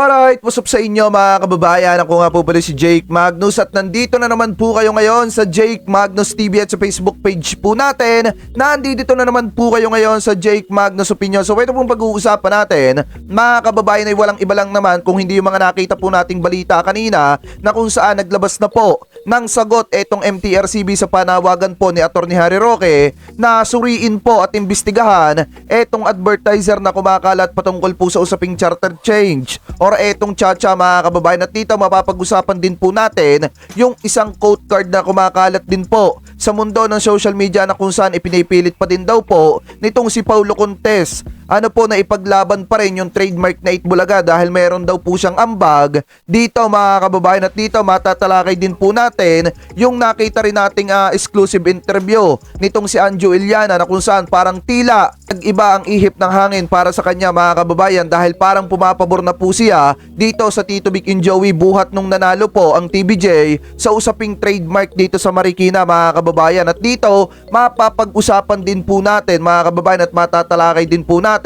Alright, what's up sa inyo mga kababayan? Ako nga po pala si Jake Magnus at nandito na naman po kayo ngayon sa Jake Magnus TV at sa Facebook page po natin. Nandito na naman po kayo ngayon sa Jake Magnus Opinion. So ito pong pag-uusapan natin, mga kababayan, ay walang iba lang naman kung hindi yung mga nakita po nating balita kanina na kung saan naglabas na po ng sagot etong MTRCB sa panawagan po ni Atty. Harry Roque na suriin po at imbestigahan etong advertiser na kumakalat patungkol po sa usaping charter change or etong Chacha mga kababayan. At dito mapapag-usapan din po natin yung isang quote card na kumakalat din po sa mundo ng social media na kung saan ipinipilit pa din daw po nitong si Paulo Contes na ipaglaban pa rin yung trademark na Itbulaga dahil meron daw po siyang ambag dito mga kababayan. At dito matatalakay din po natin yung nakita rin nating exclusive interview nitong si Anjo Iliana na kung saan parang tila nag-iba ang ihip ng hangin para sa kanya mga kababayan dahil parang pumapabor na po siya dito sa Tito Vic and Joey buhat nung nanalo po ang TVJ sa usaping trademark dito sa Marikina mga kababayan. At dito mapapag-usapan din po natin mga kababayan at matatalakay din po natin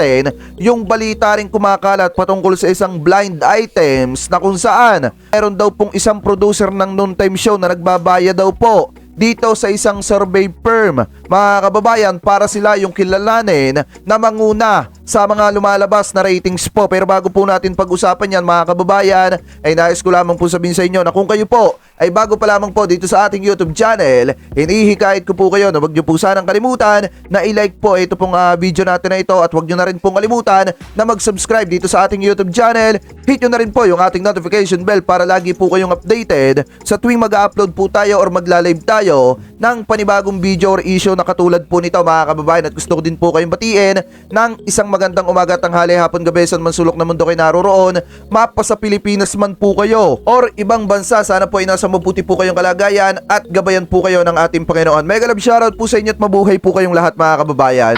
yung balita rin kumakalat patungkol sa isang blind items na kung saan meron daw pong isang producer ng noontime show na nagbabayad daw po dito sa isang survey firm mga kababayan para sila yung kilalanin na manguna sa mga lumalabas na ratings po. Pero bago po natin pag-usapan yan mga kababayan, ay nais ko lamang po sabihin sa inyo na kung kayo po ay bago pa lamang po dito sa ating YouTube channel, hinihikayat ko po kayo na wag nyo po sanang kalimutan na i-like po ito pong video natin na ito at wag nyo na rin pong kalimutan na mag-subscribe dito sa ating YouTube channel. Hit nyo na rin po yung ating notification bell para lagi po kayong updated sa tuwing mag-upload po tayo or magla-live tayo ng panibagong video or issue na katulad po nito mga kababayan. At gusto ko din po kayong batiin ng isang magandang umaga, tanghali, hapon, gabi sa man sulok na mundo kayo naroroon. Mapa sa Pilipinas man po kayo or ibang bansa, sana po ay nasa mabuti po kayong kalagayan at gabayan po kayo ng ating Panginoon. Mega love shoutout po sa inyo at mabuhay po kayong lahat mga kababayan.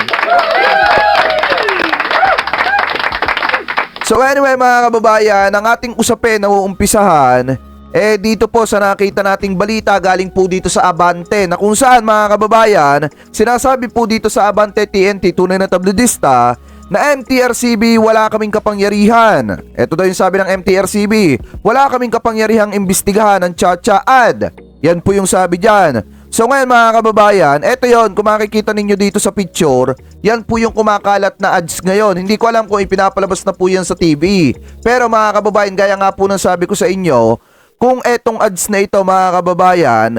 So anyway mga kababayan, ang ating usapin na uumpisahan dito po sa nakita nating balita galing po dito sa Abante na kung saan mga kababayan, sinasabi po dito sa Abante TNT, tunay na tabloidista, na MTRCB wala kaming kapangyarihan. Ito daw yung sabi ng MTRCB, wala kaming kapangyarihang imbestigahan ng Chacha ad. Yan po yung sabi dyan. So ngayon mga kababayan, eto yon, kung makikita ninyo dito sa picture, yan po yung kumakalat na ads ngayon. Hindi ko alam kung ipinapalabas na po yan sa TV. Pero mga kababayan, gaya nga po ng sabi ko sa inyo, kung etong ads na ito mga kababayan,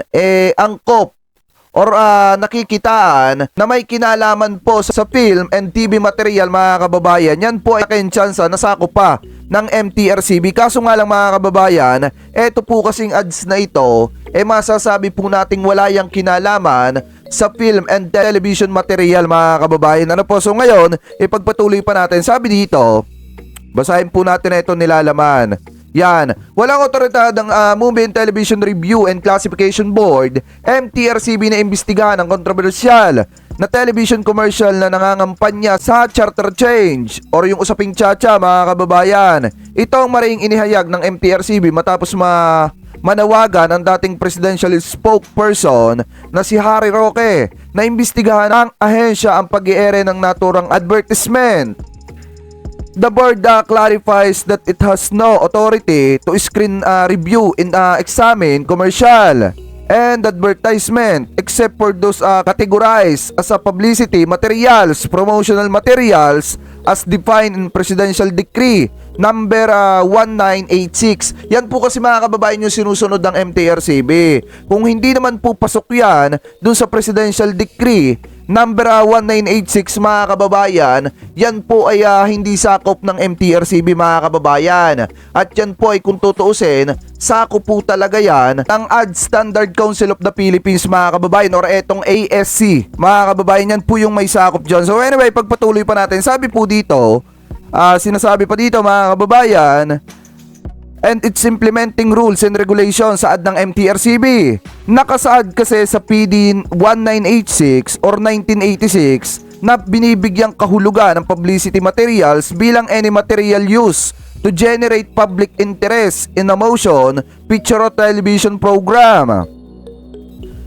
angkop or nakikitaan na may kinalaman po sa film and TV material mga kababayan, yan po ay chance na sakop pa ng MTRCB. Kaso nga lang mga kababayan, eto po kasing ads na ito, masasabi po nating wala yang kinalaman sa film and television material mga kababayan. Ano po, so ngayon, ipagpatuloy pa natin. Sabi dito, basahin po natin ito nilalaman. Yan, walang otoridad ng Movie and Television Review and Classification Board, MTRCB, na imbestigahan ang kontrobersyal na television commercial na nangangampanya sa charter change or yung usaping Chacha mga kababayan. Ito ang maring inihayag ng MTRCB matapos manawagan ang dating presidential spokesperson na si Harry Roque na imbestigahan ng ahensya ang pag-i-ere ng naturang advertisement. The board clarifies that it has no authority to screen, review, and examine commercial and advertisement except for those categorized as publicity materials, promotional materials as defined in Presidential Decree number 1986. Yan po kasi mga kababayan yung sinusunod ng MTRCB. Kung hindi naman po pasok yan dun sa Presidential Decree number 1986 mga kababayan, yan po ay hindi sakop ng MTRCB mga kababayan. At yan po ay kung tutuusin, sakop po talaga yan ng Ad Standard Council of the Philippines mga kababayan or etong ASC. Mga kababayan, yan po yung may sakop dyan. So anyway, pagpatuloy pa natin, sabi po dito, sinasabi pa dito mga kababayan, and its implementing rules and regulations sa ad ng MTRCB. Nakasaad kasi sa PD 1986 or 1986 na binibigyang kahulugan ng publicity materials bilang any material used to generate public interest in a motion, picture or television program.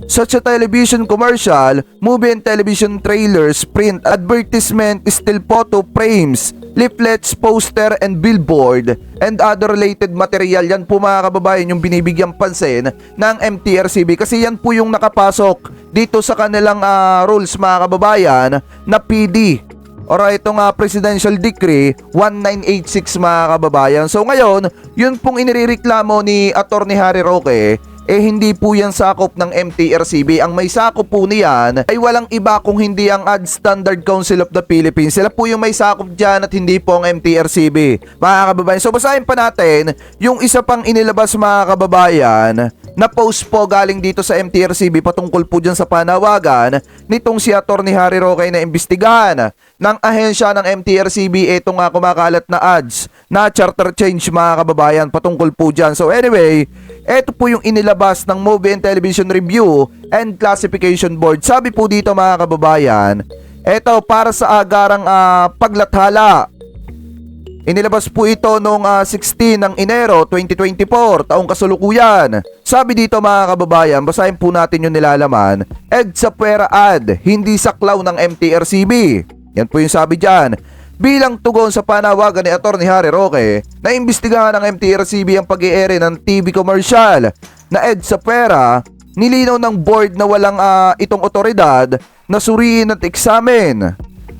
such a television commercial, movie and television trailers, print, advertisement, still photo frames, leaflets, poster, and billboard, and other related material. Yan po mga kababayan yung binibigyang pansin ng MTRCB kasi yan po yung nakapasok dito sa kanilang rules mga kababayan na PD or itong Presidential Decree 1986 mga kababayan. So ngayon, yun pong inireklamo ni Atty. Harry Roque hindi po yan sakop ng MTRCB. Ang may sakop po niyan ay walang iba kung hindi ang Ad Standard Council of the Philippines. Sila po yung may sakop dyan at hindi po ang MTRCB mga kababayan. So basahin pa natin yung isa pang inilabas mga kababayan na post po galing dito sa MTRCB patungkol po dyan sa panawagan nitong si Atty. Harry Roque na imbestigahan ng ahensya ng MTRCB itong kumakalat na ads na charter change mga kababayan patungkol po dyan. So anyway, ito po yung inilabas ng Movie and Television Review and Classification Board. Sabi po dito mga kababayan, ito para sa agarang paglathala. Inilabas po ito noong 16 ng Enero 2024, taong kasalukuyan. Sabi dito mga kababayan, basahin po natin yung nilalaman. EDSA Pwera ad, hindi saklaw ng MTRCB. Yan po yung sabi dyan. Bilang tugon sa panawagan ni Atty. Harry Roque na imbestigahan ng MTRCB ang pag-i-ere ng TV commercial na EDSA Pwera, nilinaw ng board na walang itong otoridad na suriin at eksamen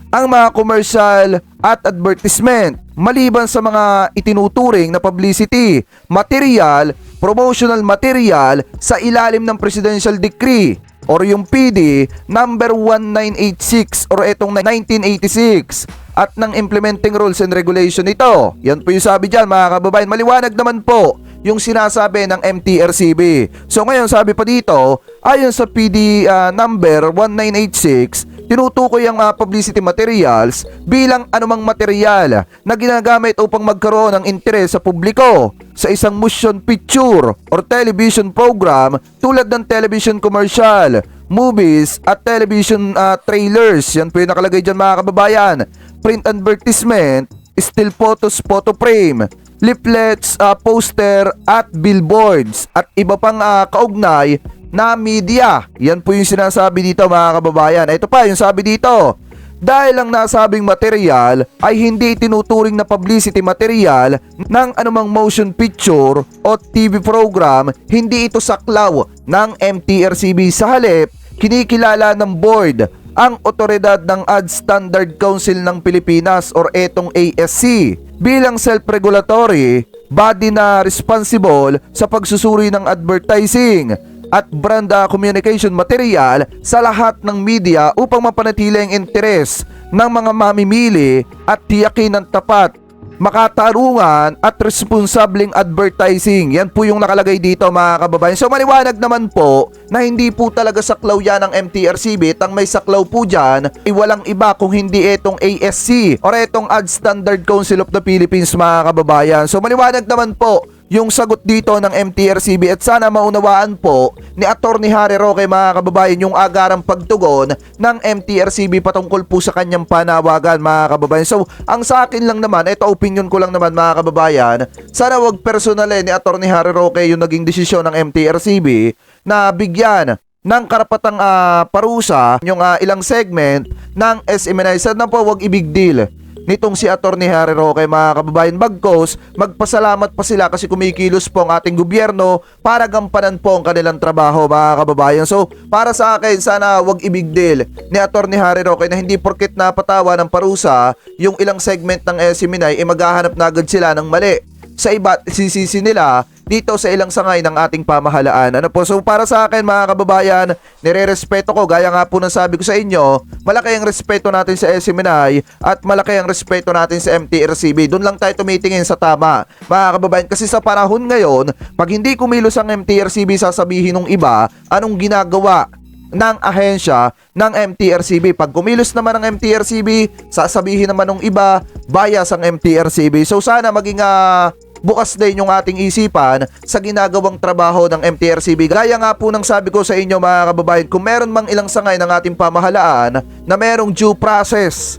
ang mga commercial at advertisement maliban sa mga itinuturing na publicity, material, promotional material sa ilalim ng Presidential Decree or yung PD number 1986 or itong 1986 at ng implementing rules and regulation nito. Yan po yung sabi dyan mga kababayan. Maliwanag naman po yung sinasabi ng MTRCB. So ngayon sabi pa dito, ayon sa PD number 1986, tinutukoy ang publicity materials bilang anumang material na ginagamit upang magkaroon ng interes sa publiko sa isang motion picture or television program tulad ng television commercial, movies at television trailers. Yan po yung nakalagay dyan mga kababayan. Print advertisement, still photos, photo frame, leaflets, poster at billboards at iba pang kaugnay na media. Yan po yung sinasabi dito mga kababayan. Ito pa yung sabi dito. Dahil ang nasabing material ay hindi tinuturing na publicity material ng anumang motion picture o TV program, hindi ito saklaw ng MTRCB. Sa halip, kinikilala ng board ang otoridad ng Ad Standard Council ng Pilipinas or etong ASC bilang self-regulatory body na responsible sa pagsusuri ng advertising at brand communication material sa lahat ng media upang mapanatili ang interes ng mga mamimili at tiyakin ng tapat, makatarungan at responsableng advertising. Yan po yung nakalagay dito mga kababayan. So maliwanag naman po na hindi po talaga saklaw yan ng MTRCB. Ang may saklaw po dyan ay walang iba kung hindi itong ASC or itong Ad Standard Council of the Philippines mga kababayan. So maliwanag naman po yung sagot dito ng MTRCB at sana maunawaan po ni Atty. Harry Roque mga kababayan yung agarang pagtugon ng MTRCB patungkol po sa kanyang panawagan mga kababayan. So ang sa akin lang naman, ito opinion ko lang naman mga kababayan, sana wag personalin ni Atty. Harry Roque yung naging desisyon ng MTRCB na bigyan ng karapatang parusa yung ilang segment ng SMNI. Sana po wag ibig deal nitong si Atty. Harry Roque mga kababayan. Bagkos, magpasalamat pa sila kasi kumikilos po ang ating gobyerno para gampanan po ang kanilang trabaho mga kababayan. So para sa akin, sana wag ibigdil ni Atty. Harry Roque na hindi porket napatawa ng parusa yung ilang segment ng SMNI maghahanap na agad sila ng mali sa iba, sisisi nila dito sa ilang sangay ng ating pamahalaan. Ano po? So para sa akin mga kababayan, nire-respeto ko, gaya nga po ng sabi ko sa inyo, malaki ang respeto natin sa SMNI at malaki ang respeto natin sa MTRCB. Doon lang tayo tumitingin sa tama mga kababayan, kasi sa panahon ngayon, pag hindi kumilos ang MTRCB, sasabihin ng iba anong ginagawa ng ahensya ng MTRCB. Pag kumilos naman ang MTRCB, sasabihin naman ng iba bias ang MTRCB. So sana maging bukas din yung ating isipan sa ginagawang trabaho ng MTRCB. Gaya nga po ng sabi ko sa inyo mga kababayan, kung meron mang ilang sangay ng ating pamahalaan na merong due process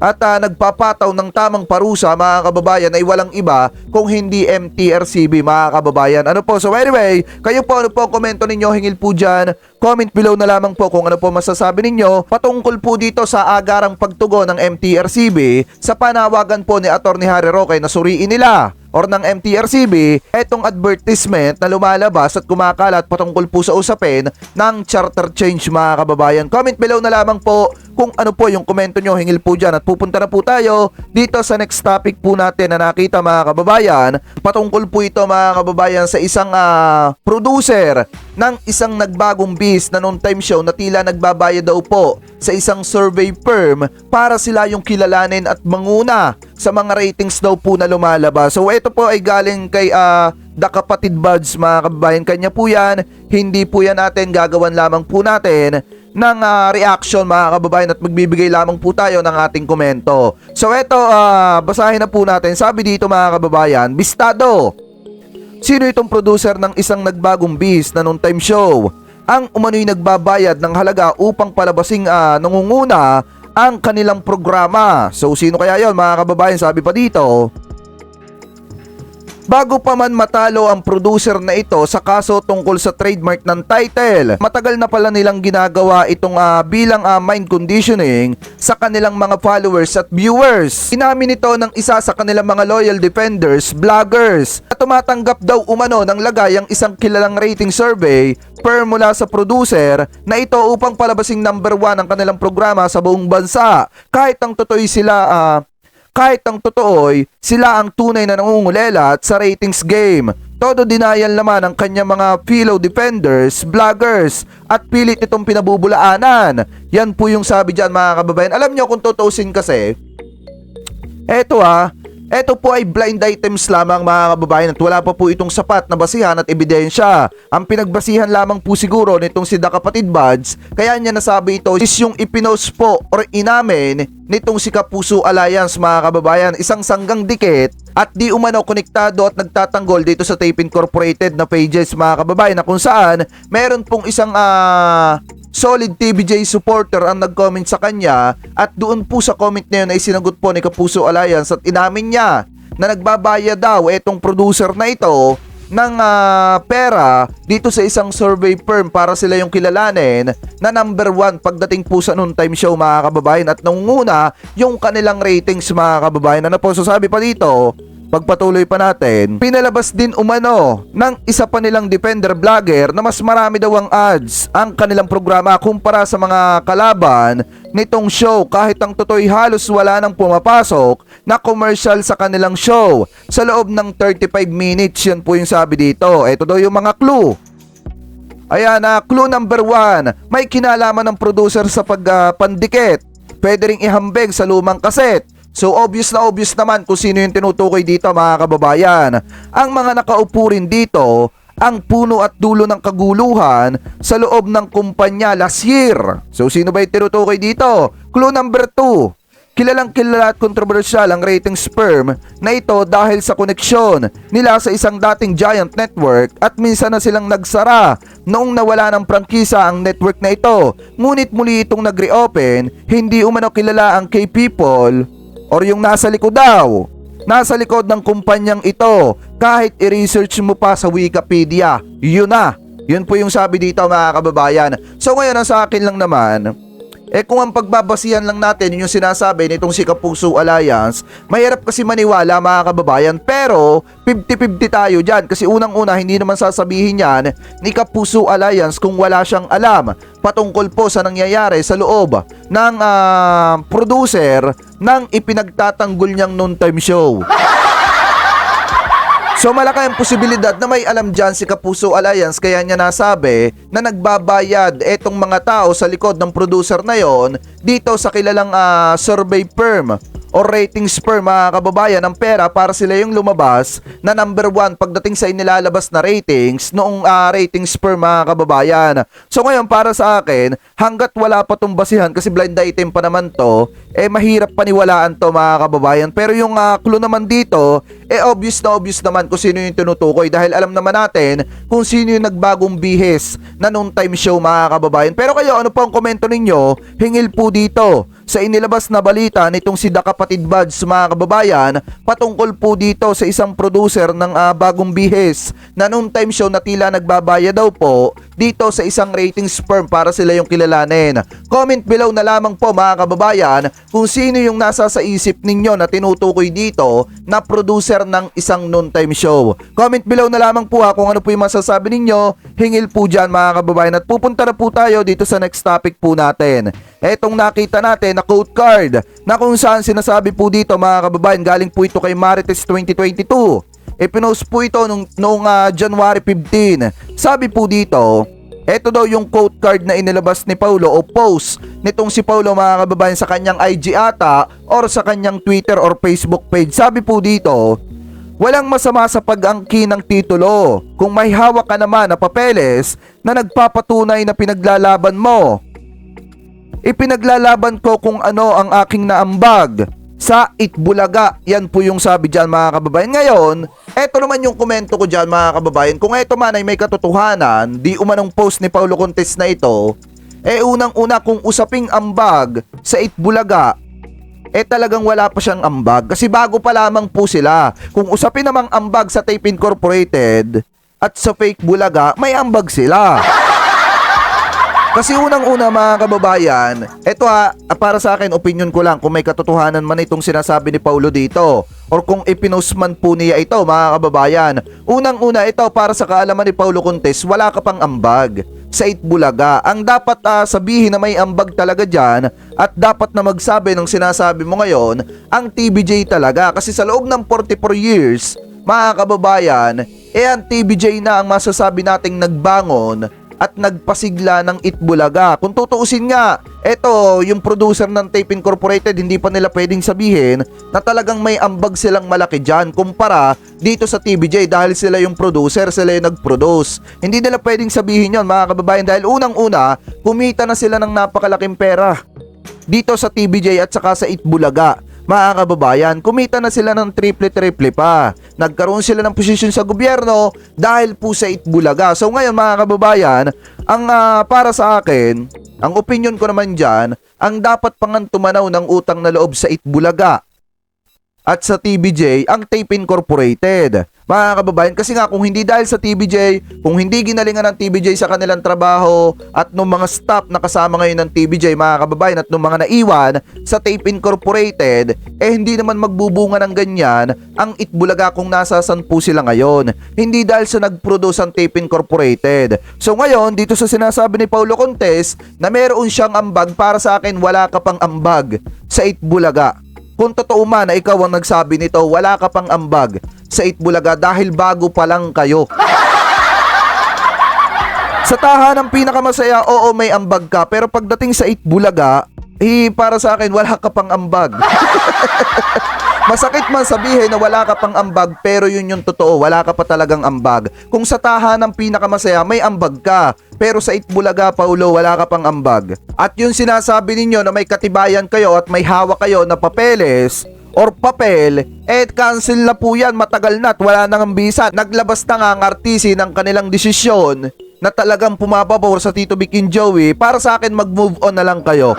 at nagpapataw ng tamang parusa mga kababayan ay walang iba kung hindi MTRCB mga kababayan. Ano po? So anyway, kayo po ano po ang komento ninyo hingil po dyan. Comment below na lamang po kung ano po masasabi ninyo patungkol po dito sa agarang pagtugon ng MTRCB sa panawagan po ni Atty. Harry Roque na suriin nila or ng MTRCB etong advertisement na lumalabas at kumakalat patungkol po sa usapin ng charter change mga kababayan. Comment below na lamang po kung ano po yung komento nyo hingil po dyan at pupunta na po tayo dito sa next topic po natin na nakita mga kababayan. Patungkol po ito mga kababayan sa isang producer ng isang nagbagong biz na noon time show na tila nagbabayad daw po sa isang survey firm para sila yung kilalanin at manguna sa mga ratings daw po na lumalabas. So ito po ay galing kay The Kapatid Buds mga kababayan. Kanya po yan, hindi po yan natin gagawan lamang po natin ng reaction mga kababayan at magbibigay lamang po tayo ng ating komento. So ito, basahin na po natin. Sabi dito mga kababayan, Bistado, sino itong producer ng isang nagbagong biz na noon time show ang umano'y nagbabayad ng halaga upang palabasing nangunguna ang kanilang programa? So sino kaya yon mga kababayan? Sabi pa dito, bago pa man matalo ang producer na ito sa kaso tungkol sa trademark ng title, matagal na pala nilang ginagawa itong bilang mind conditioning sa kanilang mga followers at viewers. Inamin ito ng isa sa kanilang mga loyal defenders, vloggers, na tumatanggap daw umano ng lagay ang isang kilalang rating survey per mula sa producer na ito upang palabasing number 1 ang kanilang programa sa buong bansa. Kahit ang totoo'y sila ang tunay na nangungulelat sa ratings game. Todo denial naman ang kanyang mga fellow defenders, vloggers at pilit itong pinabubulaanan. Yan po yung sabi dyan mga kababayan. Alam nyo kung tutusin kasi, Ito po ay blind items lamang mga kababayan at wala pa po itong sapat na basihan at ebidensya. Ang pinagbasihan lamang po siguro nitong si The Kapatid Buds, kaya niya nasabi ito is yung ipinost po or inamin nitong si Kapuso Alliance mga kababayan. Isang sanggang dikit at di umano konektado at nagtatanggol dito sa Tape Incorporated na pages mga kababayan, na kung saan meron pong isang solid TVJ supporter ang nag-comment sa kanya at doon po sa comment na yun ay sinagot po ni Kapuso Alliance at inamin niya na nagbabayad daw etong producer na ito ng pera dito sa isang survey firm para sila yung kilalanin na number 1 pagdating po sa noon time show mga kababayan at nangunguna yung kanilang ratings mga kababayan. Ano po sasabi pa dito? Pagpatuloy pa natin, pinalabas din umano ng isa pa nilang defender vlogger na mas marami daw ang ads ang kanilang programa kumpara sa mga kalaban nitong show, kahit ang totoo'y halos wala nang pumapasok na commercial sa kanilang show sa loob ng 35 minutes. Yan po yung sabi dito. Ito daw yung mga clue. Ayan, clue number 1, may kinalaman ng producer sa pagpandikit. Pwede ring ihambeg sa lumang kaset. So obvious naman kung sino yung tinutukoy dito mga kababayan. Ang mga nakaupo rin dito ang puno at dulo ng kaguluhan sa loob ng kumpanya last year. So sino ba yung tinutukoy dito? Clue number 2, kilalang kilala at kontrobersyal ang ratings firm na ito dahil sa koneksyon nila sa isang dating giant network at minsan na silang nagsara noong nawala ng prangkisa ang network na ito. Ngunit muli itong nag-reopen, hindi umano kilala ang K-People or yung nasa likod daw. Nasa likod ng kumpanyang ito kahit i-research mo pa sa Wikipedia. Yun po yung sabi dito mga kababayan. So ngayon ang sa akin lang naman, kung ang pagbabasihan lang natin yung sinasabi nitong si Kapuso Alliance, mahirap kasi maniwala mga kababayan, pero 50-50 tayo dyan kasi unang-una hindi naman sasabihin yan ni Kapuso Alliance kung wala siyang alam patungkol po sa nangyayari sa loob ng producer ng ipinagtatanggol niyang noon time show. So malaki ang posibilidad na may alam dyan si Kapuso Alliance, kaya niya nasabi na nagbabayad etong mga tao sa likod ng producer na yon dito sa kilalang survey firm o ratings firm mga kababayan ng pera para sila yung lumabas na number 1 pagdating sa inilalabas na ratings noong ratings firm mga kababayan. So ngayon para sa akin, hanggat wala pa tong basihan kasi blind item pa naman to, mahirap paniwalaan to mga kababayan. Pero yung clue naman dito, obvious naman kung sino yung tinutukoy dahil alam naman natin kung sino yung nagbagong bihis na noong time show mga kababayan. Pero kayo, ano po ang komento ninyo? Hingil po dito sa inilabas na balita nitong si The Kapatid Buds mga kababayan patungkol po dito sa isang producer ng bagong bihis na noon time show na tila nagbabaya daw po dito sa isang ratings firm para sila yung kilalanin. Comment below na lamang po mga kababayan kung sino yung nasa sa isip ninyo na tinutukoy dito na producer ng isang noon time show. Comment below na lamang po kung ano po yung masasabi ninyo. Hingil po dyan mga kababayan at pupunta na po tayo dito sa next topic po natin. Etong nakita natin na quote card na kung saan sinasabi po dito mga kababayan, galing po ito kay Marites 2022. Ipinost po ito noong January 15. Sabi po dito, ito daw yung quote card na inilabas ni Paulo o post nitong si Paulo mga kababayan sa kanyang IG ata or sa kanyang Twitter or Facebook page. Sabi po dito, walang masama sa pag-angkin ng titulo kung may hawak ka naman na papeles na nagpapatunay na pinaglalaban mo. Ipinaglalaban ko kung ano ang aking naambag sa Itbulaga. Yan po yung sabi dyan mga kababayan. Ngayon, eto naman yung komento ko dyan mga kababayan. Kung eto man ay may katotohanan, di umanong post ni Paulo Contes na ito, unang-una kung usaping ambag sa Itbulaga, talagang wala pa siyang ambag. Kasi bago pa lamang po sila. Kung usapin namang ambag sa Tape Incorporated at sa Fake Bulaga, may ambag sila. Kasi unang-una mga kababayan, ito para sa akin, opinion ko lang kung may katotohanan man itong sinasabi ni Paulo dito or kung ipinost man po niya ito mga kababayan. Unang-una ito para sa kaalaman ni Paulo Contes, wala ka pang ambag sa Itbulaga. Ang dapat sabihin na may ambag talaga dyan at dapat na magsabi ng sinasabi mo ngayon, ang TVJ talaga. Kasi sa loob ng 44 years, mga kababayan, ang TVJ na ang masasabi nating nagbangon at nagpasigla ng Itbulaga. Kung tutuusin nga, eto yung producer ng Tape Incorporated, hindi pa nila pwedeng sabihin na talagang may ambag silang malaki dyan kumpara dito sa TVJ dahil sila yung producer, sila yung nag-produce. Hindi nila pwedeng sabihin yon mga kababayan dahil unang-una, kumita na sila ng napakalaking pera dito sa TVJ at saka sa Itbulaga. Mga kababayan, kumita na sila ng triple pa. Nagkaroon sila ng posisyon sa gobyerno dahil po sa Itbulaga. So ngayon mga kababayan, ang para sa akin, ang opinion ko naman dyan, ang dapat pangan tumanaw ng utang na loob sa Itbulaga at sa TVJ ang Tape Incorporated. Mga kababayan, kasi nga kung hindi dahil sa TVJ, kung hindi ginalingan ng TVJ sa kanilang trabaho at nung mga staff na kasama ngayon ng TVJ mga kababayan at nung mga naiwan sa Tape Incorporated, hindi naman magbubunga ng ganyan ang Itbulaga kung nasasan po sila ngayon. Hindi dahil sa nag-produce ang Tape Incorporated. So ngayon, dito sa sinasabi ni Paulo Contes na meron siyang ambag, para sa akin wala ka pang ambag sa Itbulaga. Kung totoo man na ikaw ang nagsabi nito, wala ka pang ambag sa Itbulaga dahil bago pa lang kayo. Sa tahanang pinakamasaya, oo may ambag ka, pero pagdating sa Itbulaga, para sa akin wala ka pang ambag. Masakit man sabihin na wala ka pang ambag, pero yun yung totoo, wala ka pa talagang ambag. Kung sa tahanang pinakamasaya, may ambag ka, pero sa Itbulaga, Paulo, wala ka pang ambag. At yung sinasabi ninyo na may katibayan kayo at may hawak kayo na papeles or papel, cancel na po yan, matagal na at wala nang ambisa. Naglabas na nga ang RTC ng kanilang desisyon na talagang pumapabor sa Tito Vic and Joey. Para sa akin, mag-move on na lang kayo.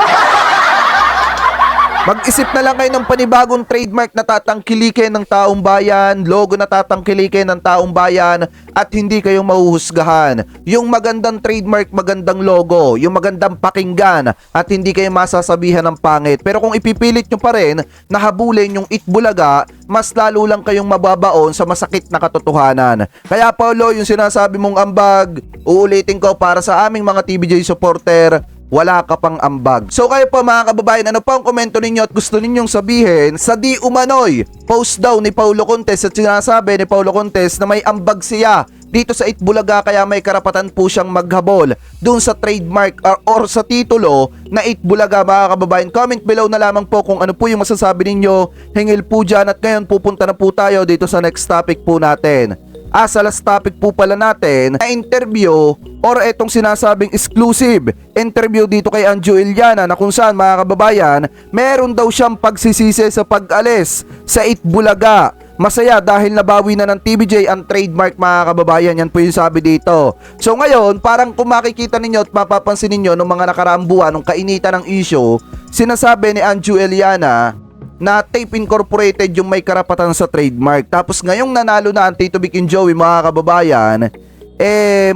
Mag-isip na lang kayo ng panibagong trademark na tatangkilikin ng taong bayan, logo na tatangkilikin ng taong bayan at hindi kayong mahuhusgahan. Yung magandang trademark, magandang logo, yung magandang pakinggan at hindi kayo masasabihan ng pangit. Pero kung ipipilit nyo pa rin na habulin yung Itbulaga, mas lalo lang kayong mababaon sa masakit na katotohanan. Kaya Paulo, yung sinasabi mong ambag, uulitin ko para sa aming mga TVJ supporter, wala ka pang ambag. So kayo po mga kababayan, ano pa ang komento ninyo at gusto ninyong sabihin sa di umano'y post daw ni Paulo Contes at sinasabi ni Paulo Contes na may ambag siya dito sa Itbulaga kaya may karapatan po siyang maghabol dun sa trademark or sa titulo na Itbulaga mga kababayan. Comment below na lamang po kung ano po yung masasabi ninyo. Hingil po dyan at ngayon pupunta na po tayo dito sa next topic po natin. Sa last topic po pala natin na interview or etong sinasabing exclusive interview dito kay Anjo Iliana na kung saan mga kababayan meron daw siyang pagsisisi sa pag-alis sa Itbulaga. Masaya dahil nabawi na ng TVJ ang trademark mga kababayan. Yan po yung sabi dito. So ngayon parang kung makikita ninyo at mapapansin ninyo nung mga nakaraang buwan nung kainitan ng issue sinasabi ni Anju Eliana na Tape Incorporated yung may karapatan sa trademark. Tapos ngayong nanalo na ang Tito Vic and Joey, mga kababayan,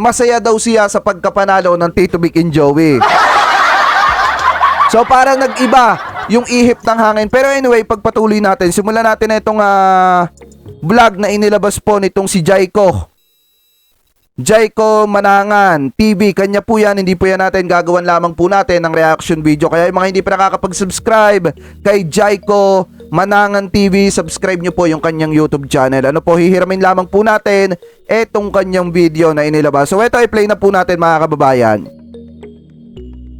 masaya daw siya sa pagkapanalo ng Tito Vic and Joey. So parang nag-iba yung ihip ng hangin. Pero anyway, pagpatuloy natin, simulan natin na itong vlog na inilabas po nitong si Jaiko Manangan TV. Kanya po yan, hindi po yan natin gagawan, lamang po natin ng reaction video. Kaya yung mga hindi pa nakakapag-subscribe kay Jaiko Manangan TV, subscribe nyo po yung kanyang YouTube channel. Ano po, hihiramin lamang po natin etong kanyang video na inilabas. So ito, i-play na po natin, mga kababayan.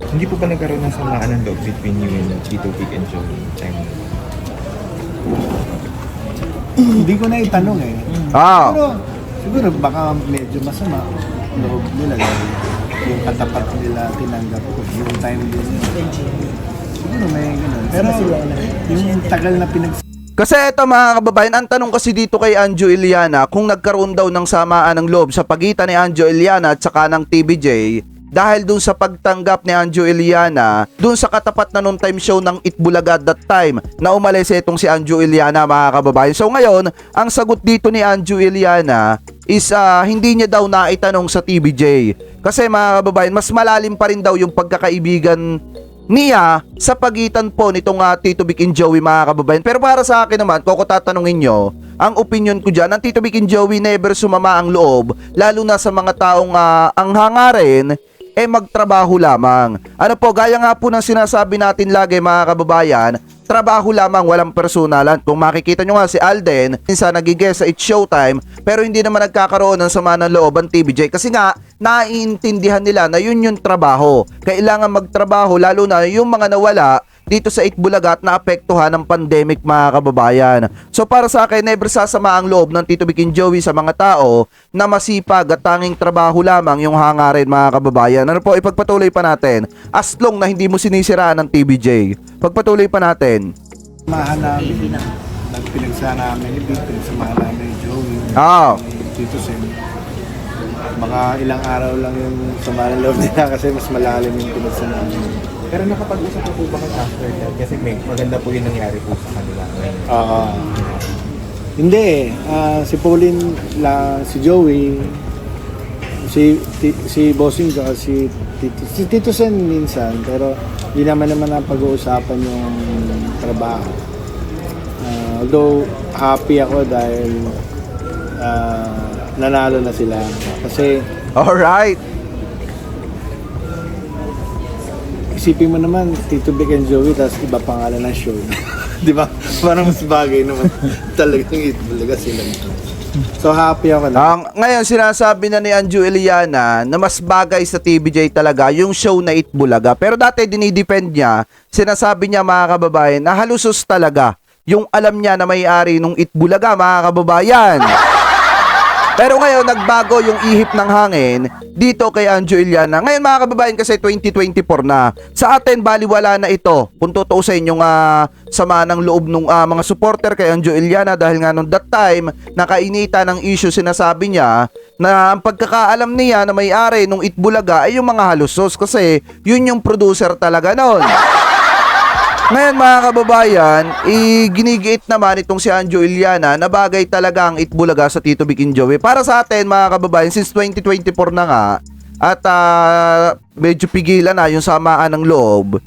Hindi po ba nagkaroon ng samaan ng loob between you and Tito Vic and Joey? Hindi ko na itanong eh. Pero siguro baka medyo masama loob nila dahil yung katapat nila tinanggap ko yung time din. Siguro may gano'n. Pero yung tagal na Kasi eto, mga kababayan, ang tanong kasi dito kay Anju Eliana kung nagkaroon daw ng samaan ng loob sa pagitan ni Anju Eliana at saka ng TVJ dahil dun sa pagtanggap ni Anju Eliana dun sa katapat na noon time show ng Itbulaga at that time na umalis itong si Anju Eliana, mga kababayan. So ngayon, ang sagot dito ni Anju Eliana is hindi niya daw naitanong sa TVJ. Kasi, mga kababayan, mas malalim pa rin daw yung pagkakaibigan niya sa pagitan po nitong Tito Vic and Joey, mga kababayan. Pero para sa akin naman, kung tatanungin nyo, ang opinion ko dyan, ang Tito Vic and Joey never sumama ang loob, lalo na sa mga taong ang hangarin magtrabaho lamang. Ano po, gaya nga po ng sinasabi natin lagi, mga kababayan, trabaho lamang, walang personalan. Kung makikita nyo nga si Alden, minsan nagigess sa It's Showtime, pero hindi naman nagkakaroon ng sama ng loob ang TVJ kasi nga, naiintindihan nila na yun yung trabaho. Kailangan magtrabaho, lalo na yung mga nawala dito sa Itbulaga at naapektuhan ng pandemic, mga kababayan. So para sa akin, never sasama ang loob ng Tito Vic and Joey sa mga tao na masipag at tanging trabaho lamang yung hangarin, mga kababayan. Ano po, ipagpatuloy pa natin as long na hindi mo sinisiraan ng TVJ. Pagpatuloy pa natin. samahan namin. Nagpinagsama namin ni Vic, pinagsamahan namin ni Joey, ni Tito Sen. Baka ilang araw lang yung sama ng loob nila kasi mas malalim yung pinagsama namin. Pero nakapag-usap na po ba kayo after that? Kasi may maganda po yung nangyari po sa kanila. Hindi si Pauline, si Joey, si Bossing ko, si Tito Sen minsan, pero hindi naman ang pag-uusapan yung trabaho. Although happy ako dahil nanalo na sila. Kasi Alright. isipin mo naman, Tito Vic and Joey, tapos iba pangalan ng show. Di ba? Parang mas bagay naman talagang Itbulaga sila. So happy ako na. Ngayon, sinasabi na ni Anju Eliana na mas bagay sa TVJ talaga yung show na Itbulaga. Pero dati dinidepend niya, sinasabi niya, mga kababayan, na halusos talaga yung alam niya na may-ari nung Itbulaga, mga kababayan. Pero ngayon, nagbago yung ihip ng hangin dito kay Anju Eliana. Ngayon, mga kababayan, kasi 2024 na. Sa atin, baliwala na ito. Kung totoo sa inyong sama ng loob ng mga supporter kay Anju Eliana dahil nga nung that time, nakainita ng issue, sinasabi niya na ang pagkakaalam niya na may-ari nung Itbulaga ay yung mga halusos kasi yun yung producer talaga nun. Ngayon, mga kababayan, ginigiit naman itong si Anju Eliana na bagay talaga ang Itbulaga sa Tito Vic and Joey. Para sa atin, mga kababayan, since 2024 na nga at medyo pigilan na yung samaan ng loob,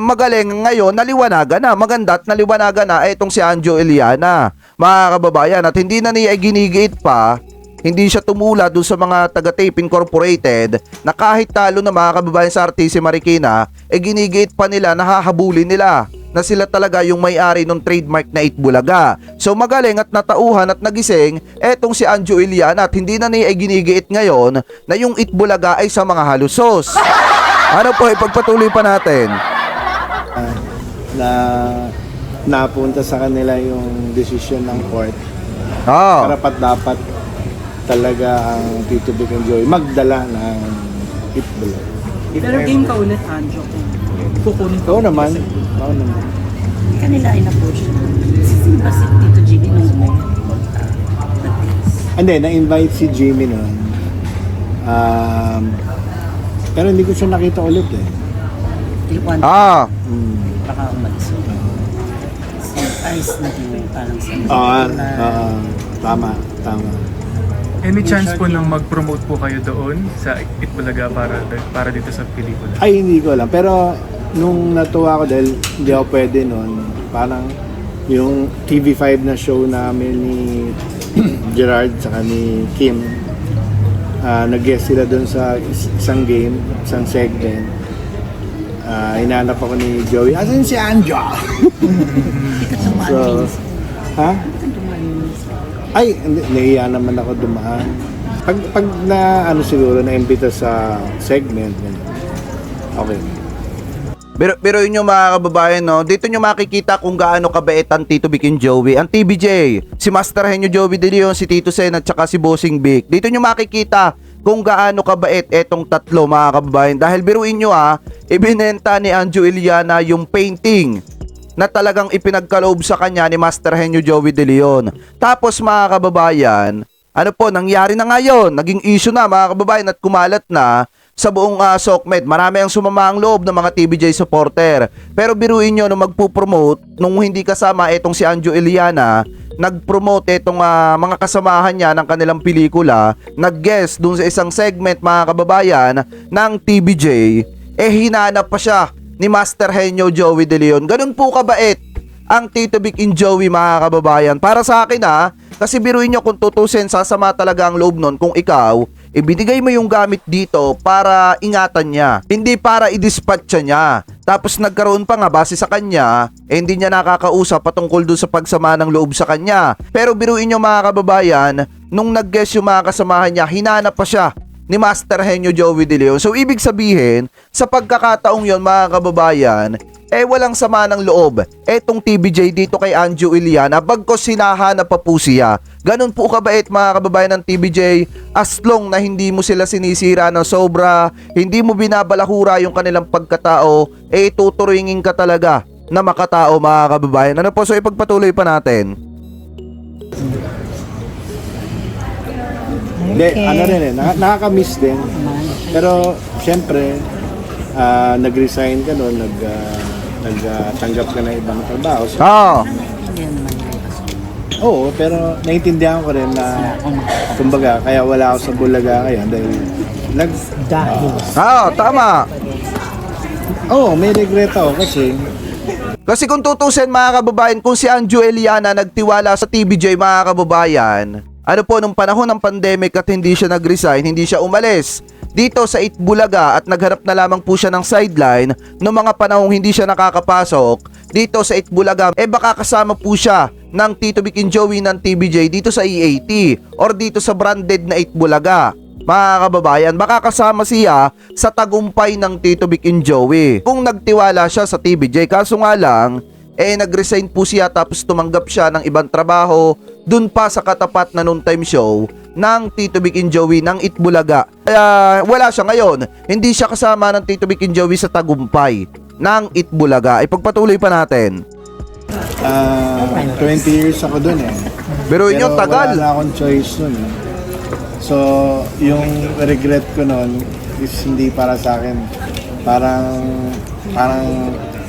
magaling ngayon, naliwanagan na, maganda at naliwanagan na itong si Anju Eliana, mga kababayan, at hindi na niya ginigiit pa. Hindi siya tumula dun sa mga taga-Tape Incorporated na kahit talo na, mga kababayan, sa RTC Marikina, ginigit pa nila, nahahabulin nila na sila talaga yung may-ari ng trademark na Itbulaga. So magaling at natauhan at nagising etong si Anju Eliana at hindi na niya ginigiit ngayon na yung Itbulaga ay sa mga halusos. Ano po, ipagpatuloy pa natin. Na napunta sa kanila yung desisyon ng court. Karapat dapat talaga ang Tito Vic and Joey magdala ng Itbulaga. Pero game ka ulit, Anjo. Kukunin ka. Oo naman. Hindi kanila in-approach na. Sino ba si Tito Jimmy nung may Hindi, na-invite si Jimmy noon. Pero hindi ko siya nakita ulit eh. One, Ah, baka umalis yun. Si Ice naging parang sa Tama. Any chance po nang mag-promote po kayo doon sa Itbulaga para dito sa pelikula? Ay, hindi ko alam. Pero nung natuwa ko dahil hindi ako pwede nun, parang yung TV5 na show namin ni Gerard saka ni Kim, nag-guest sila doon sa isang game, isang segment. Hinanap ako ni Joey. Asan si Anjo? So, ha? Ay, hindi, nahiya naman ako dumaan. Pag na, siguro, na-imbita sa segment, okay. pero yun yung mga kababayan, no? Dito nyo makikita kung gaano kabait ang Tito Vic and Joey. Ang TBJ, si Master Henyo Joey De Leon, si Tito Sen at saka si Bossing Vic. Dito nyo makikita kung gaano kabait etong tatlo mga kababayan. Dahil biruin nyo ibinenta ni Anjo Iliana yung painting na talagang ipinagkaloob sa kanya ni Master Henyo Joey De Leon. Tapos mga kababayan, nangyari na ngayon, naging issue na mga kababayan at kumalat na sa buong SOCMED. Marami ang sumama ang loob ng mga TBJ supporter. Pero biruin nyo nung magpo-promote, nung hindi kasama etong si Anjo Iliana, nag-promote etong mga kasamahan niya ng kanilang pelikula, nag-guest dun sa isang segment mga kababayan ng TBJ, hinanap pa siya ni Master Henyo Joey De Leon. Ganun po kabait ang Tito Vic and Joey mga kababayan. Para sa akin kasi biruin nyo kung tutusin, sasama talaga ang loob nun kung ikaw, ibinigay mo yung gamit dito para ingatan niya. Hindi para i-dispatch niya. Tapos nagkaroon pa nga base sa kanya, hindi niya nakakausap patungkol doon sa pagsama ng loob sa kanya. Pero biruin nyo mga kababayan, nung nag-guess yung mga kasamahan niya, hinanap pa siya ni Master Henyo Joey De Leon. So ibig sabihin, sa pagkakataong yon mga kababayan, walang sama ng loob etong TBJ dito kay Anjo Iliana, bagkos sinahanap pa po siya. Ganun po kabait mga kababayan ng TBJ, as long na hindi mo sila sinisira ng sobra, hindi mo binabalahura yung kanilang pagkatao, tuturingin ka talaga na makatao mga kababayan. Ano po, so ipagpatuloy pa natin. Hindi, nakaka-miss din. Pero, syempre, nag-resign ka noon, nagtanggap ka ng ibang trabaho. So, naiintindihan naman yung kasi. oo, pero naiintindihan ko rin na, kumbaga, kaya wala ako sa Bulaga ngayon dahil Tama. may regret ako kasi kung tutusin mga kababayan, kung si Anjo Iliana nagtiwala sa TBJ mga kababayan, nung panahon ng pandemic at hindi siya nag-resign, hindi siya umalis dito sa Itbulaga at nagharap na lamang po siya ng sideline noong mga panahong hindi siya nakakapasok dito sa Itbulaga, baka kasama po siya ng Tito Vic and Joey ng TBJ dito sa EAT or dito sa branded na Itbulaga. Mga kababayan, baka kasama siya sa tagumpay ng Tito Vic and Joey kung nagtiwala siya sa TBJ. Kaso nga lang, nag-resign po siya tapos tumanggap siya ng ibang trabaho dun pa sa katapat na noontime show ng Tito Vic and Joey ng Itbulaga. Kaya wala siya ngayon. Hindi siya kasama ng Tito Vic and Joey sa tagumpay ng Itbulaga. Ipagpatuloy pa natin. 20 years ako dun Pero yun, tagal. Wala na akong choice nun So, yung regret ko nun is hindi para sa akin. Parang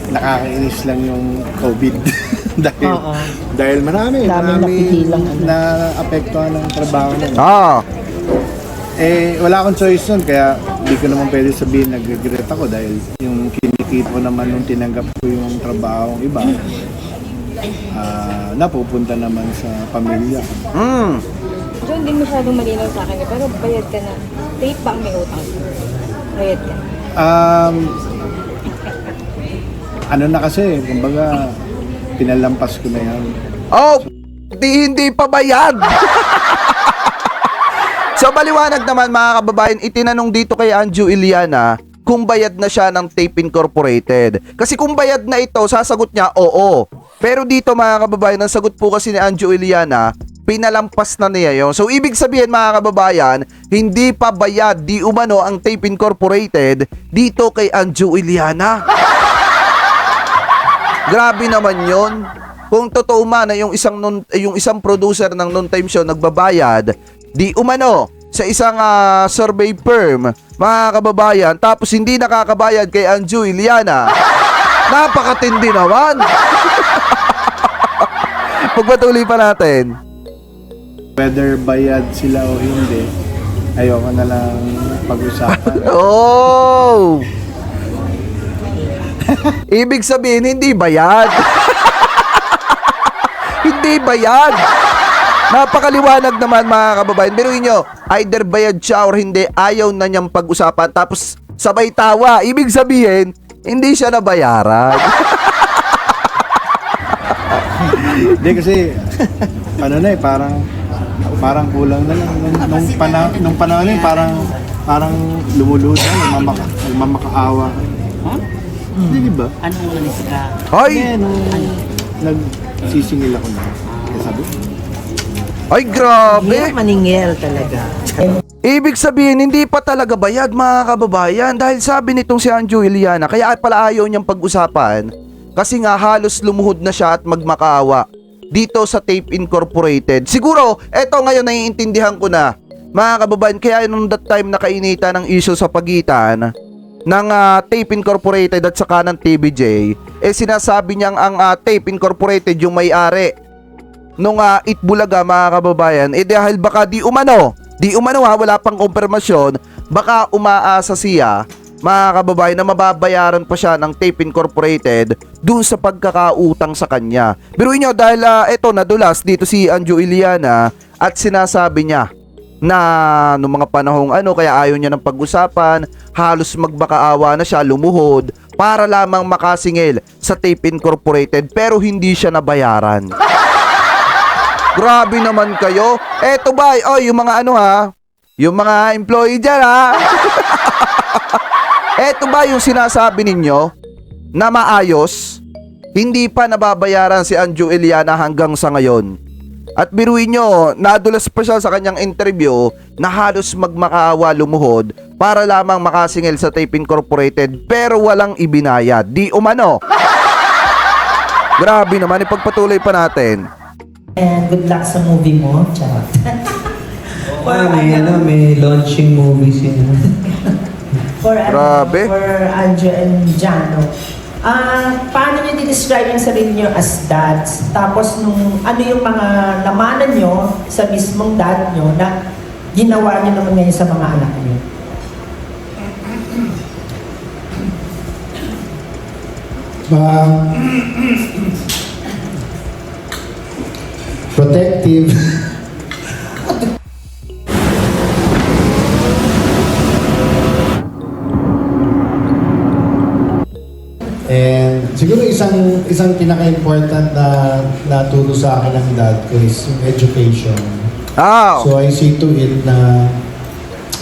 nakakainis lang yung COVID. dahil marami na apektuhan ng trabaho nun. Wala akong choice nun, kaya hindi ko naman pwede sabihin nag-regret ako dahil yung kinikita ko naman nung tinanggap ko yung trabaho ng iba, napupunta naman sa pamilya ko. So, hindi masyadong malinaw sa akin pero bayad ka na. Tape ba ang may utang? Bayad ka. Ano na kasi, kumbaga, pinalampas ko na yan. Hindi pa bayad. So maliwanag naman mga kababayan, itinanong dito kay Anjo Iliana kung bayad na siya ng Tape Incorporated. Kasi kung bayad na ito, sasagot niya oo. Pero dito mga kababayan, ang sagot po kasi ni Anjo Iliana, pinalampas na niya yun. So ibig sabihin mga kababayan, hindi pa bayad di umano ang Tape Incorporated dito kay Anjo Iliana. Grabe naman yon. Kung totoo man na yung isang producer ng noontime show nagbabayad, di umano sa isang survey firm, mga kababayan, tapos hindi nakakabayad kay Anju Iliana. Napakatindi naman. Pagpatuloy pa natin. Whether bayad sila o hindi, ayoko na lang pag-usapan. Oh! Ibig sabihin, hindi bayad. Hindi bayad. Napakaliwanag naman, mga kababayan. Biruin nyo, either bayad siya or hindi, ayaw na niyang pag-usapan. Tapos sabay tawa. Ibig sabihin, hindi siya nabayaran. Hindi kasi, ano na eh, parang kulang na lang. Nung panahon na yun, parang lumulod na, nagmamakaawa. Hindi ba? Anong umalis ka? Ay! Hindi, nung nagsisingil ako na. Kaya sabi ko, Ay, grabe. Maningil talaga. Ibig sabihin, hindi pa talaga bayad, mga kababayan. Dahil sabi nitong si Anju Iliana, kaya pala ayaw niyang pag-usapan. Kasi nga halos lumuhod na siya at magmakaawa dito sa Tape Incorporated. Siguro, eto ngayon naiintindihan ko na, mga kababayan, kaya nung that time nakainita ng issue sa pagitan ng Tape Incorporated at saka ng TVJ, sinasabi niyang ang Tape Incorporated yung may-ari nung Itbulaga, mga kababayan, dahil baka di umano wala pang kumpirmasyon, baka umaasa siya, mga kababayan, na mababayaran pa siya ng Tape Incorporated dun sa pagkakautang sa kanya. Pero inyo, dahil eto nadulas dito si Anju Iliana at sinasabi niya na nung mga panahong kaya ayaw niya ng pag-usapan, halos magbakaawa na siya, lumuhod para lamang makasingil sa Tape Incorporated pero hindi siya nabayaran. Grabe naman kayo. Eto ba, yung mga yung mga employee dyan Eto ba yung sinasabi ninyo na maayos? Hindi pa nababayaran si Anju Iliana hanggang sa ngayon. At biruin nyo, nadulas pa siya sa kanyang interview na halos magmakaawa, lumuhod para lamang makasingil sa Tape Incorporated pero walang ibinayad. Di umano. Grabe naman, ipagpatuloy pa natin. And good luck sa movie mo, charot. May launching movies yun. Grabe. For Anjo and Jano. Paano niyo di-describe yung sarili niyo as dads? Tapos ano yung mga namanan niyo sa mismong dad niyo na ginawa niyo naman ngayon sa mga anak niyo? protective. And siguro isang pinaka-important na naturo sa akin ng dad ko is yung education. So I see to it na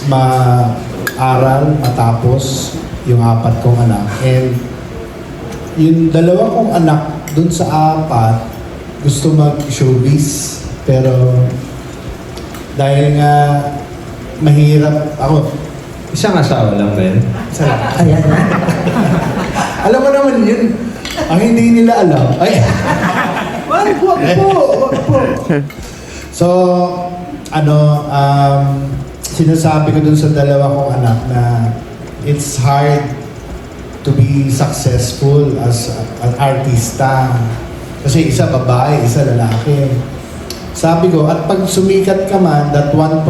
ma-aral, matapos yung 4 kong anak. And yung 2 kong anak dun sa 4, gusto mag-showbiz. Pero dahil nga mahirap ako. Isang asawa lang ba yun? Isa lang. Ayan na. Alam mo naman yun. Ang hindi nila alam. Ay! Wag po. So, sinasabi ko dun sa 2 kong anak na it's hard to be successful as an artista. Kasi isa babae, isa lalaki. Sabi ko, at pag sumikat ka man, that 1%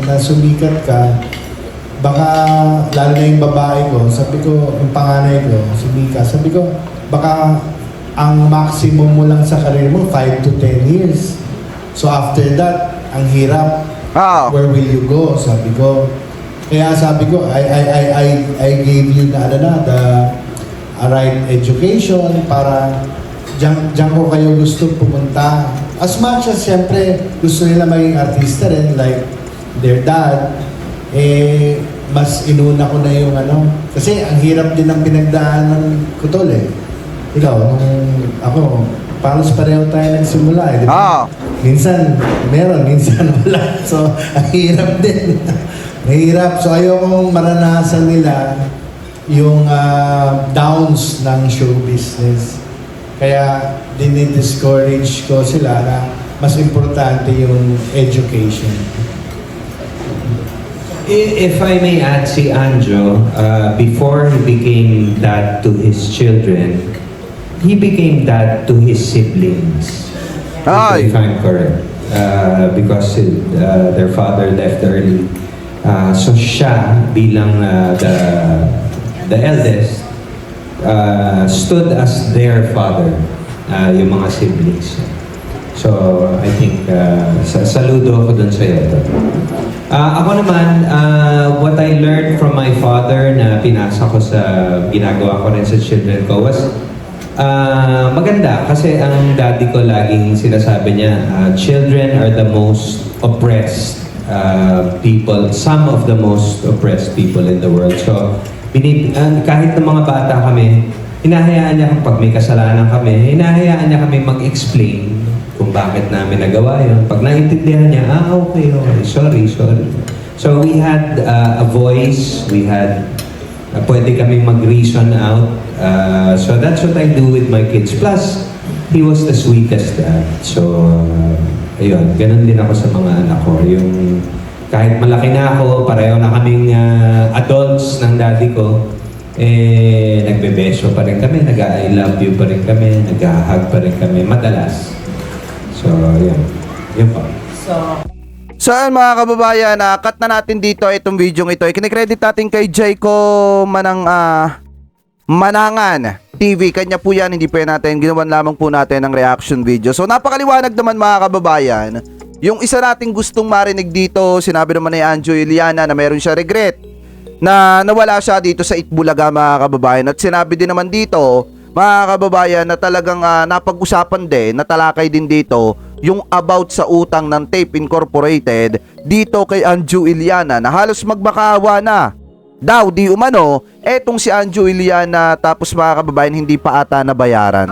na sumikat ka, baka, lalo na yung babae ko, sabi ko, yung panganay ko, si Mika, sabi ko, baka ang maximum mo lang sa career mo, 5 to 10 years. So after that, ang hirap, where will you go? Sabi ko. Kaya sabi ko, I gave you the right education para diyan ko kayo gusto pumunta. As much as siyempre gusto nila maging artista rin, like their dad, mas inuna ko na yung kasi ang hirap din ng pinagdaanan ko tol Ikaw, nung ako, palos pareho tayo nagsimula di ba? Minsan meron, minsan wala. So, ang hirap din. Mahirap. So, ayokong maranasan nila yung downs ng show business. Kaya, dinidiscourage ko sila na mas importante yung education. If I may add, si Anjo, before he became dad to his children, he became dad to his siblings. Ay. If I'm correct. Because their father left early. So siya, bilang the eldest, stood as their father, yung mga siblings. So, I think, saludo ako dun sa'yo. Ako naman, what I learned from my father na pinasa ko sa ginagawa ko rin sa children ko was maganda kasi ang daddy ko laging sinasabi niya, children are the most oppressed people, some of the most oppressed people in the world. So, kahit ng mga bata kami, hinahayaan niya pag may kasalanan kami, hinahayaan niya kami mag-explain kung bakit namin nagawa yun. Pag naintindihan niya, okay, sorry. So we had a voice, we had, pwede kaming mag-reason out. So that's what I do with my kids. Plus, he was the sweetest dad. So, ayun, ganun din ako sa mga anak ko. Yung kahit malaki na ako, pareho na kaming adults ng daddy ko, nagbebeso pa rin kami, nag-I love you pa rin kami, nag-hug pa rin kami, madalas. So, yun. Yun pa. So ayun mga kababayan, cut na natin dito itong video ito. Kinikredit natin kay Jayco Manangan TV. Kanya po yan, hindi po yan natin. Ginawan lamang po natin ng reaction video. So napakaliwanag naman mga kababayan. Yung isa nating gustong marinig dito, sinabi naman ni Anjo Iliana na meron siya regret na nawala siya dito sa Itbulaga mga kababayan. At sinabi din naman dito mga kababayan na talagang napag-usapan din, natalakay din dito yung about sa utang ng Tape Incorporated dito kay Anjo Iliana na halos magmakaawa na daw di umano etong si Anjo Iliana, tapos mga kababayan hindi pa ata nabayaran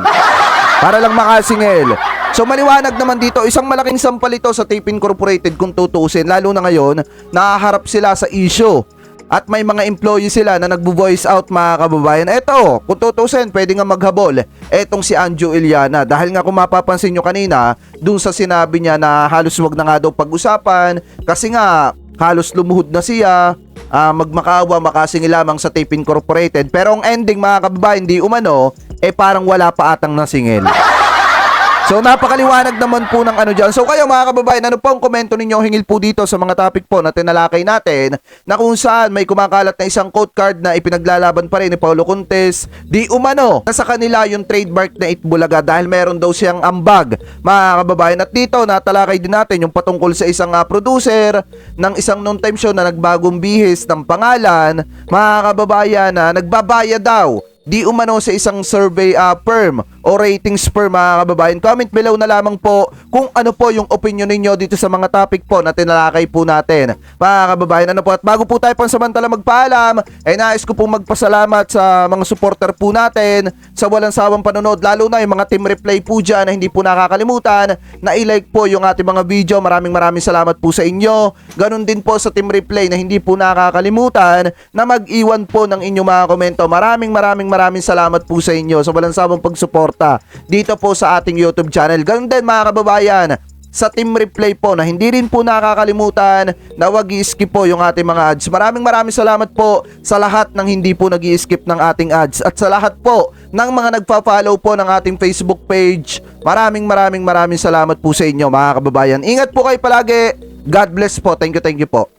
para lang makasingil. So maliwanag naman dito, isang malaking sampal ito sa Tape Incorporated kung tutuusin, lalo na ngayon nahaharap sila sa issue. At may mga employee sila na nagbo-voice out mga kababayan. Eto, kung tutusin, pwede nga maghabol etong si Anjo Iliana. Dahil nga kung mapapansin nyo kanina, dun sa sinabi niya na halos wag na nga daw pag-usapan. Kasi nga, halos lumuhod na siya, magmakaawa, makasingil lamang sa Tape Incorporated. Pero ang ending mga kababayan, di umano, parang wala pa atang nasingil. So napakaliwanag naman po ng ano dyan. So kayo mga kababayan, ano po ang komento ninyo hingil po dito sa mga topic po na tinalakay natin, na kung saan may kumakalat na isang quote card na ipinaglalaban pa rin ni Paulo Contes, di umano nasa kanila yung trademark na Itbulaga dahil meron daw siyang ambag mga kababayan. At dito natalakay din natin yung patungkol sa isang producer ng isang noontime show na nagbagong bihis ng pangalan mga kababayan na nagbabayad daw di umano sa isang survey firm o ratings firm mga kababayan. Comment below na lamang po kung ano po yung opinion ninyo dito sa mga topic po na tinalakay po natin mga kababayan. Ano po, at bago po tayo pansamantala magpaalam, nais ko po magpasalamat sa mga supporter po natin sa walang sawang panonood, lalo na yung mga team replay po dyan na hindi po nakakalimutan na i-like po yung ating mga video. Maraming salamat po sa inyo. Ganun din po sa team replay na hindi po nakakalimutan na mag-iwan po ng inyong mga komento. Maraming salamat po sa inyo sa walang sawang pagsuporta dito po sa ating YouTube channel. Ganun din mga kababayan sa team replay po na hindi rin po nakakalimutan na wag i-skip po yung ating mga ads. Maraming salamat po sa lahat ng hindi po nag-i-skip ng ating ads at sa lahat po ng mga nagpa-follow po ng ating Facebook page. Maraming salamat po sa inyo mga kababayan. Ingat po kayo palagi. God bless po. Thank you po.